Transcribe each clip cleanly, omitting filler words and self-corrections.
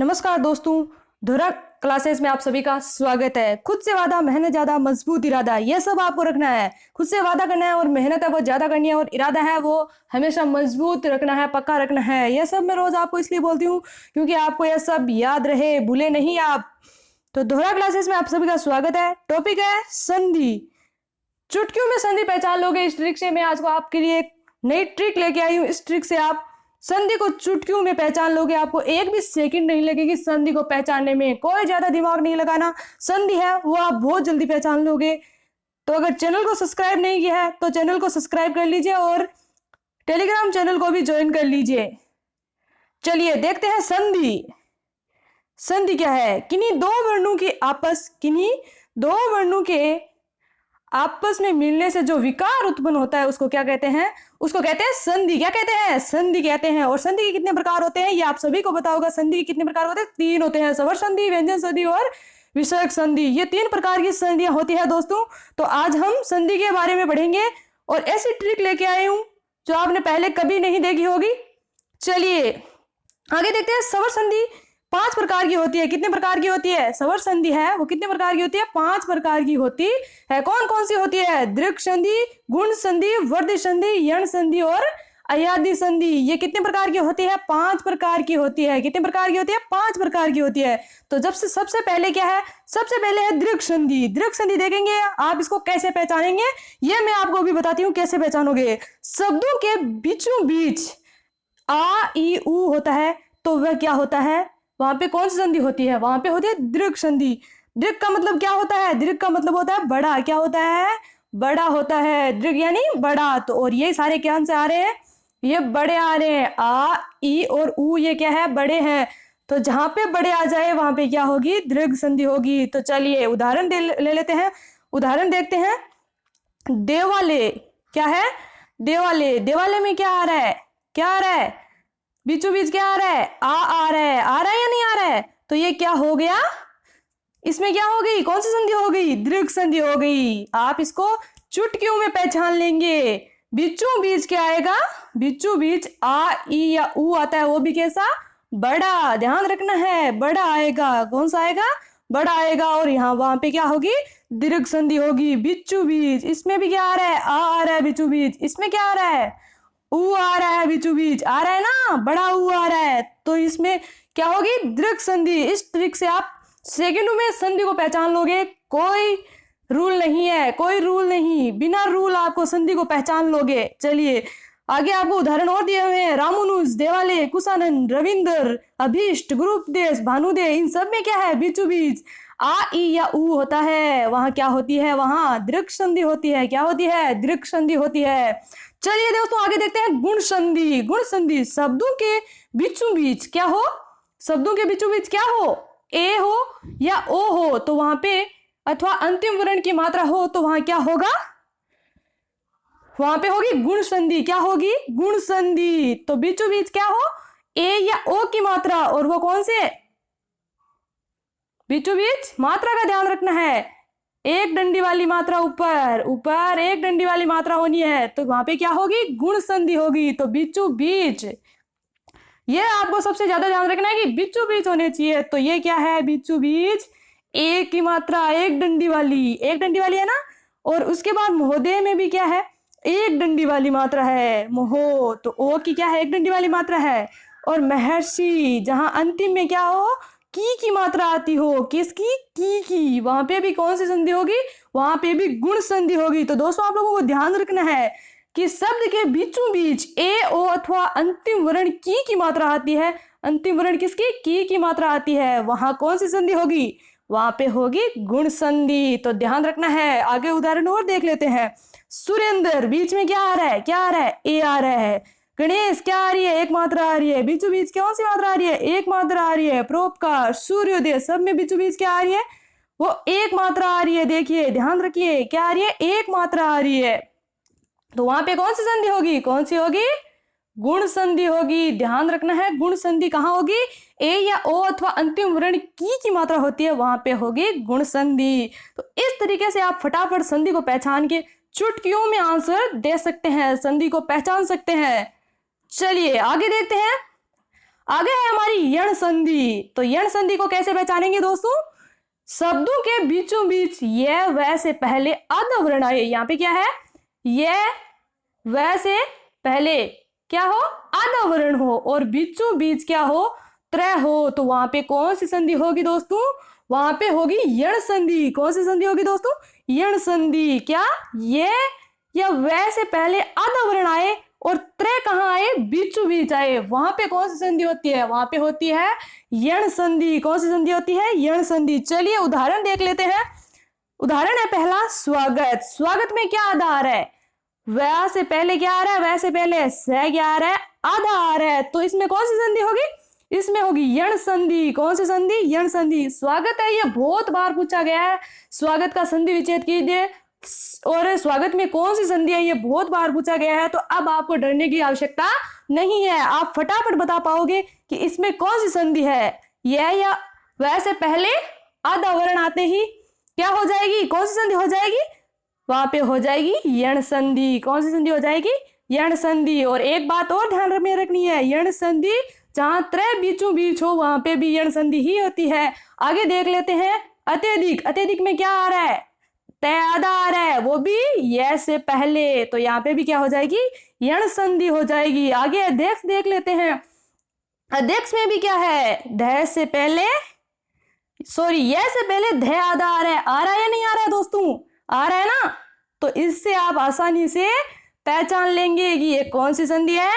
नमस्कार दोस्तों, धुरा क्लासेस में आप सभी का स्वागत है। खुद से वादा, मेहनत ज्यादा, मजबूत इरादा, ये सब आपको रखना है। खुद से वादा करना है और मेहनत है वो ज्यादा करनी है और इरादा है वो हमेशा मजबूत रखना है, पक्का रखना है। ये सब मैं रोज आपको इसलिए बोलती हूँ क्योंकि आपको यह सब याद रहे, भूले नहीं आप। तो धुरा क्लासेस में आप सभी का स्वागत है। टॉपिक है संधि। चुटकियों में संधि पहचान लोगे। इस ट्रिक से मैं आज को आपके लिए एक नई ट्रिक लेके आई हूँ। इस ट्रिक से आप संधि को चुटकियों में पहचान लोगे। आपको एक भी सेकंड नहीं लगेगी संधि को पहचानने में। कोई ज्यादा दिमाग नहीं लगाना, संधि है वो आप बहुत जल्दी पहचान लोगे। तो अगर चैनल को सब्सक्राइब नहीं किया है तो चैनल को सब्सक्राइब कर लीजिए और टेलीग्राम चैनल को भी ज्वाइन कर लीजिए। चलिए देखते हैं संधि। संधि क्या है? किन्हीं दो वर्णों के आपस में मिलने से जो विकार उत्पन्न होता है उसको क्या कहते हैं? उसको कहते हैं संधि। क्या कहते हैं? संधि कहते हैं। और संधि के कितने प्रकार होते हैं ये आप सभी को पता होगा। संधि के कितने प्रकार होते हैं? 3 होते हैं, स्वर संधि, व्यंजन संधि और विषयक संधि। ये 3 प्रकार की संधियां होती है दोस्तों। तो आज हम संधि के बारे में पढ़ेंगे और ऐसी ट्रिक लेके आई हूं जो आपने पहले कभी नहीं देखी होगी। चलिए आगे देखते हैं। स्वर संधि 5 प्रकार की होती है। कितने प्रकार की होती है? स्वर संधि है वो कितने प्रकार की होती है? 5 प्रकार की होती है। कौन कौन सी होती है? दृक् संधि, गुण संधि, वर्ध संधि, यण संधि और अयादि संधि। ये कितने प्रकार की होती है? 5 प्रकार की होती है। कितने प्रकार की होती है? 5 प्रकार की होती है। तो सबसे पहले क्या है? सबसे पहले है दृक् संधि। दृक् संधि देखेंगे आप, इसको कैसे पहचानेंगे ये मैं आपको अभी बताती हूँ। कैसे पहचानोगे? शब्दों के बीचों बीच आ ई उ होता है तो वह क्या होता है? वहां पे कौन सी संधि होती है? वहां पे होती है दृक् संधि। दृक् का मतलब क्या होता है? दृक् का मतलब होता है बड़ा। क्या होता है? बड़ा होता है। दृक् यानी बड़ा। तो और ये सारे क्या से आ रहे हैं? ये बड़े आ रहे हैं। आ ई और उ ये क्या है? बड़े हैं। तो जहां पे बड़े आ जाए वहां पे क्या होगी? दृक् संधि होगी। तो चलिए उदाहरण ले लेते हैं। उदाहरण देखते हैं। देवालय क्या है? देवालय। देवालय में क्या आ रहा है? क्या आ रहा है? बीचों बीच क्या आ रहा है? आ रहा है। आ रहा है या नहीं आ रहा है? तो ये क्या हो गया? इसमें क्या हो गई? कौन सी संधि हो गई? दृक् संधि हो गई। आप इसको चुटकियों में पहचान लेंगे। बीचों बीच क्या आएगा? बीचों बीच आ ई या उ आता है, वो भी कैसा? बड़ा। ध्यान रखना है, बड़ा आएगा। कौन सा आएगा? बड़ा आएगा। और यहाँ वहां पे क्या होगी? दृक् संधि होगी। बीचों बीच इसमें भी क्या आ रहा है? आ रहा है बीचों बीच। इसमें क्या आ रहा है? ऊ आ रहा है बीचों बीच। आ रहा है ना? बड़ा ऊ आ रहा है। तो इसमें क्या होगी? दृक् संधि। इस ट्रिक से आप सेकंडों में संधि को पहचान लोगे। कोई रूल नहीं है, कोई रूल नहीं, बिना रूल आपको संधि को पहचान लोगे। चलिए आगे आपको उदाहरण और दिए हुए हैं। रामानुज, देवालय, कुशानंद, रविंद्र, अभीष्ट, गुरुपदेश, भानुदे, इन सब में क्या है? बीचों बीच आ ई या उ होता है। वहां क्या होती है? वहां दृक् संधि होती है। क्या होती है? दृक् संधि होती है। चलिए दोस्तों आगे देखते हैं गुण संधि। गुण संधि शब्दों के बीचों बीच क्या हो? शब्दों के बीचों बीच क्या हो? ए हो या ओ हो तो वहां पे, अथवा अंतिम वर्ण की मात्रा हो तो वहां क्या होगा? वहां पे होगी गुण संधि। क्या होगी? गुण संधि। तो बीचों बीच क्या हो? ए या ओ की मात्रा। और वो कौन से? बीचों बीच मात्रा का ध्यान रखना है। एक डंडी वाली मात्रा ऊपर, ऊपर एक डंडी वाली मात्रा होनी है तो वहां पे क्या होगी? गुण संधि होगी। तो बीचों बीच, ये आपको सबसे ज्यादा ध्यान रखना है कि बीचों बीच होने चाहिए। तो ये क्या है? बीचों बीच एक की मात्रा, एक डंडी वाली, एक डंडी वाली है ना। और उसके बाद महोदय में भी क्या है? एक डंडी वाली मात्रा है। मोहो तो ओ की क्या है? एक डंडी वाली मात्रा है। और महर्षि जहां अंतिम में क्या हो? की मात्रा आती हो। किसकी? की। वहां पे भी कौन सी संधि होगी? वहां पे भी गुण संधि होगी। तो दोस्तों आप लोगों को ध्यान रखना है कि शब्द के बीचों बीच ए ओ अथवा अंतिम वर्ण की मात्रा आती है। अंतिम वर्ण किसकी? की मात्रा आती है। वहां कौन सी संधि होगी? वहां पे होगी गुण संधि। तो ध्यान रखना है। आगे उदाहरण और देख लेते हैं। सुरेंद्र, बीच में क्या आ रहा है? क्या आ रहा है? ए आ रहा है। गणेश क्या आ रही है? एक मात्रा आ रही है। बीचों बीच कौन सी मात्रा आ रही है? एक मात्रा आ रही है। परोपकार, सूर्योदय, सब में बीचों बीच क्या आ रही है? वो एक मात्रा आ रही है। देखिए ध्यान रखिए, क्या आ रही है? एक मात्रा आ रही है। तो वहां पे कौन सी संधि होगी? कौन सी होगी? गुण संधि होगी। ध्यान रखना है, गुण संधि कहाँ होगी? ए या ओ अथवा अंतिम वर्ण की मात्रा होती है, वहां पे होगी गुण संधि। तो इस तरीके से आप फटाफट संधि को पहचान के चुटकियों में आंसर दे सकते हैं, संधि को पहचान सकते हैं। चलिए आगे देखते हैं। आगे है हमारी यण संधि। तो यण संधि को कैसे पहचानेंगे दोस्तों? शब्दों के बीचों बीच यह वह से पहले आधा वर्ण आए। यहाँ पे क्या है? यह वह से पहले क्या हो? आधा वर्ण हो और बीचों बीच क्या हो? त्रय हो। तो वहां पे कौन सी संधि होगी दोस्तों? वहां पे होगी यण संधि। कौन सी संधि होगी दोस्तों? यण संधि। क्या ये या वह से पहले आधा वर्ण आए और त्रय कहाँ आए? बीचों बीच आए, वहां पे कौन सी संधि होती है? वहां पे होती है यण संधि। कौन सी संधि होती है? यण संधि। चलिए उदाहरण देख लेते हैं। उदाहरण है पहला स्वागत। स्वागत में क्या आधा आ रहा है? वह से पहले क्या आ रहा है? वह से पहले स क्या आ रहा है? आधा आ रहा है। तो इसमें कौन सी संधि होगी? इसमें होगी यण संधि। कौन सी संधि? यण संधि। स्वागत है, ये बहुत बार पूछा गया है। स्वागत का संधि विच्छेद कीजिए। और स्वागत में कौन सी संधि है? ये बहुत बार पूछा गया है। तो अब आपको डरने की आवश्यकता नहीं है, आप फटाफट बता पाओगे कि इसमें कौन सी संधि है। यह या वह से पहले आधा वर्ण आते ही क्या हो जाएगी? कौन सी संधि हो जाएगी? वहां पे हो जाएगी यण संधि। कौन सी संधि हो जाएगी? यण संधि। और एक बात और ध्यान में रखनी है, यण संधि जहां त्रय बीचों बीच हो वहां पे भी यण संधि ही होती है। आगे देख लेते हैं अत्यधिक। अत्यधिक में क्या आ रहा है? तय आधा आ रहा है, वो भी यह से पहले। तो यहाँ पे भी क्या हो जाएगी? यण संधि हो जाएगी। आगे अध्यक्ष देख लेते हैं। अध्यक्ष में भी क्या है? ध से पहले यह से पहले ध आधा आ रहा है। आ रहा है या नहीं आ रहा है दोस्तों? आ रहा है ना? तो इससे आप आसानी से पहचान लेंगे कि ये कौन सी संधि है।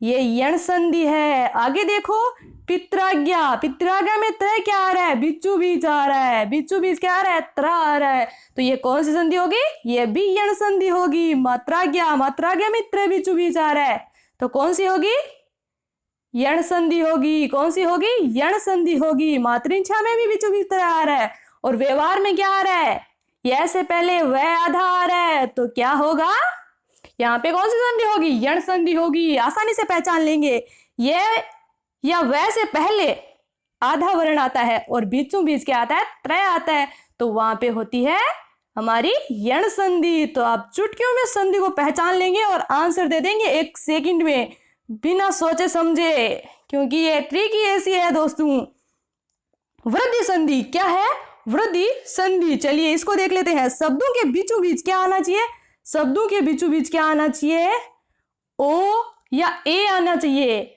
ये यण संधि है। आगे देखो पित्राज्ञा। पित्राज्ञा में त्रय क्या आ रहा है? बीचों बीच आ रहा है। बीचों बीच क्या आ रहा है? त्रा आ रहा है। तो ये कौन सी संधि होगी? ये भी यण संधि होगी। मात्राज्ञा। मात्राज्ञा में त्रय बीचों बीच आ रहा है, तो कौन सी होगी? यण संधि होगी। कौन सी होगी? यण संधि होगी। मातृछा में भी बीचों बीच त्रय आ रहा है। और व्यवहार में क्या आ रहा है? यह से पहले वह आधा आ रहा है, तो क्या होगा? यहाँ पे कौन सी संधि होगी? यण संधि होगी। आसानी से पहचान लेंगे। यह या वह से पहले आधा वर्ण आता है और बीचों बीच क्या आता है? त्रय आता है। तो वहां पे होती है हमारी यण संधि। तो आप चुटकियों में संधि को पहचान लेंगे और आंसर दे देंगे 1 सेकंड में, बिना सोचे समझे, क्योंकि ये ट्रिक ही ऐसी है दोस्तों। वृद्धि संधि क्या है? वृद्धि संधि। चलिए इसको देख लेते हैं। शब्दों के बीचों बीच क्या आना चाहिए? शब्दों के बीचों बीच क्या आना चाहिए? ओ या ए आना चाहिए।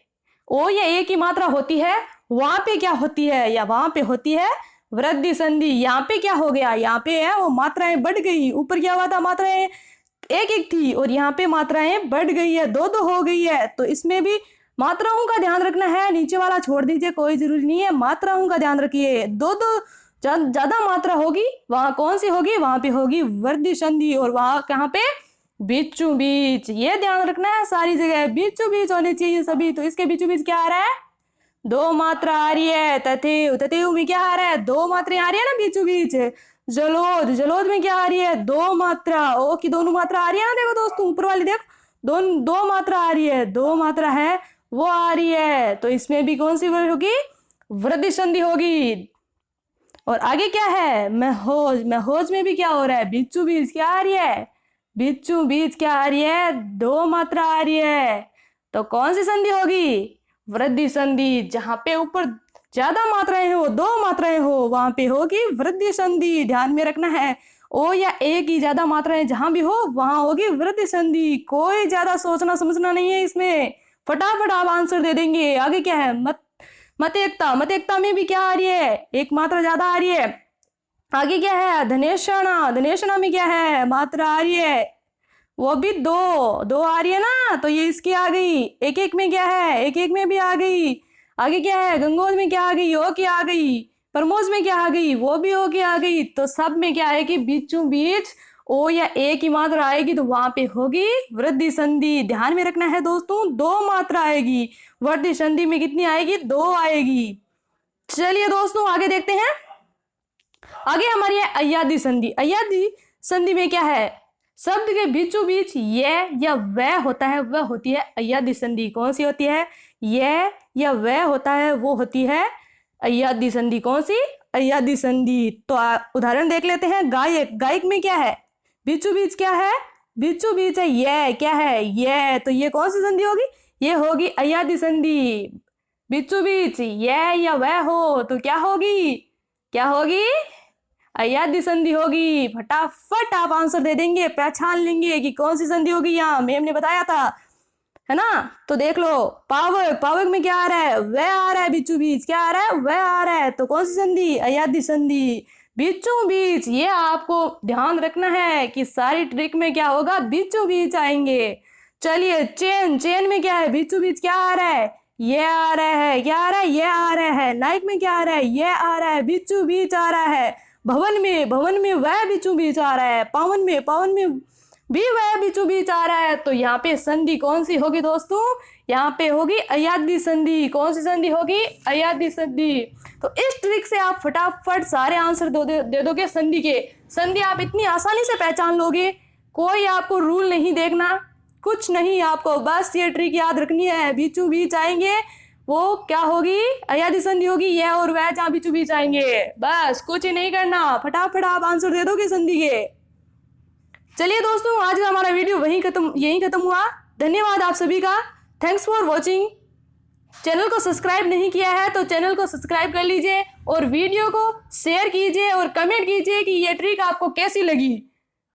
ओ या ए की मात्रा होती है, वहां पे क्या होती है? या वहां पे होती है वृद्धि संधि। यहाँ पे क्या हो गया? यहाँ पे है वो मात्राएं बढ़ गई। ऊपर क्या हुआ था? मात्राएं एक एक थी और यहाँ पे मात्राएं बढ़ गई है, 2 हो गई है। तो इसमें भी मात्राओं का ध्यान रखना है। नीचे वाला छोड़ दीजिए, कोई जरूरी नहीं है। मात्राओं का ध्यान रखिए। 2 ज्यादा मात्रा होगी, वहां कौन सी होगी? वहां पे होगी वृद्धि संधि। और वहां कहाँ पे? बीचों बीच। ये ध्यान रखना है, सारी जगह बीचों बीच होने चाहिए सभी। तो इसके बीचों बीच क्या आ रहा है? 2 मात्रा आ रही है। तथेव। तथेव में क्या आ रहा है? 2 मात्राएं आ रही है ना बीचों बीच। जलोद। जलोद में क्या आ रही है? 2 मात्रा। ओ की दोनों मात्रा आ रही है ना? देखो दोस्तों ऊपर वाली देखो, 2 मात्रा आ रही है। 2 मात्रा है वो आ रही है। तो इसमें भी कौन सी होगी? वृद्धि संधि होगी। और आगे क्या है? महोज। महोज में भी क्या हो रहा है? बीचों बीच क्या आ रही है? बीचों बीच क्या आ रही है? 2 मात्रा आ रही है। तो कौन सी संधि होगी? वृद्धि संधि। जहां पे ऊपर ज्यादा मात्राएं हो, 2 मात्राएं हो, वहां पे होगी वृद्धि संधि। ध्यान में रखना है। ओ या ए की ज्यादा मात्राएं जहां भी हो वहां होगी वृद्धि संधि। कोई ज्यादा सोचना समझना नहीं है इसमें, फटाफट आप आंसर दे देंगे। आगे क्या है? मत एकता। मत एकता में भी क्या आ रही है? 1 मात्रा ज्यादा आ रही है। आगे क्या है? धनेशना। धनेशना में क्या है? मात्रा आ रही है, वो भी 2 आ रही है ना। तो ये इसकी आ गई। 1 में क्या है? 1 में भी आ गई। आगे क्या है? गंगोद में क्या आ गई? ओ की आ गई। प्रमोद में क्या आ गई? वो भी ओ की आ गई। तो सब में क्या आएगी? बीचों बीच ओ या ए की मात्रा आएगी, तो वहां पे होगी वृद्धि संधि। ध्यान में रखना है दोस्तों, 2 मात्रा आएगी। वृद्धि संधि में कितनी आएगी? 2 आएगी। चलिए दोस्तों आगे देखते हैं। आगे हमारी है अय्यादी संधि। अय्यादी संधि में क्या है? शब्द के बीचों बीच यह या वह होता है, वह होती है अय्यादी संधि। कौन सी होती है? यह या वह होता है, वो होती है अय्यादी संधि। कौन सी? अय्यादी संधि। तो उदाहरण देख लेते हैं। गायक। गायक में क्या है? बीचों बीच क्या है? बीचों बीच है यह। क्या है? यह। तो ये कौन सी संधि होगी? ये होगी अय्यादी संधि। बीचों बीच यह या वह हो तो क्या होगी, क्या होगी, अयादी संधि होगी। फटाफट आप आंसर दे देंगे, पहचान लेंगे कि कौन सी संधि होगी। यहाँ मैम ने बताया था, है ना। तो देख लो, पावक, पावक में क्या आ रहा है, वह आ रहा है। बीचों बीच क्या आ रहा है, वह आ रहा है। तो कौन सी संधि, अयादी संधि। बीचों बीच, ये आपको ध्यान रखना है कि सारी ट्रिक में क्या होगा, बीचों बीच आएंगे। चलिए, चेन, चेन में क्या है, बीचों बीच क्या आ रहा है, ये आ रहा है। क्या आ रहा है, ये आ रहा है। नाइक में क्या आ रहा है, ये आ रहा है, बीचों बीच आ रहा है। भवन में, भवन में वह बीचों बीच आ रहा है। पावन में, पावन में भी वह बीचों बीच आ रहा है। तो यहाँ पे संधि कौन सी होगी दोस्तों, यहाँ पे होगी अयादी संधि। कौन सी संधि होगी, अयादी संधि। तो इस ट्रिक से आप फटाफट सारे आंसर दे दोगे संधि के। संधि आप इतनी आसानी से पहचान लोगे, कोई आपको रूल नहीं देखना, कुछ नहीं, आपको बस ये ट्रिक याद रखनी है। बीचों बीच आएंगे वो क्या होगी, अयादी संधि होगी। यह और वह जहाँ बीचों बीच आएंगे, बस कुछ ही नहीं करना, फटाफट आप आंसर दे दोगे संधि के। चलिए दोस्तों, आज का हमारा वीडियो यहीं खत्म हुआ। धन्यवाद आप सभी का। Thanks for watching. चैनल को सब्सक्राइब नहीं किया है तो चैनल को सब्सक्राइब कर लीजिए और वीडियो को शेयर कीजिए और कमेंट कीजिए कि ये ट्रिक आपको कैसी लगी।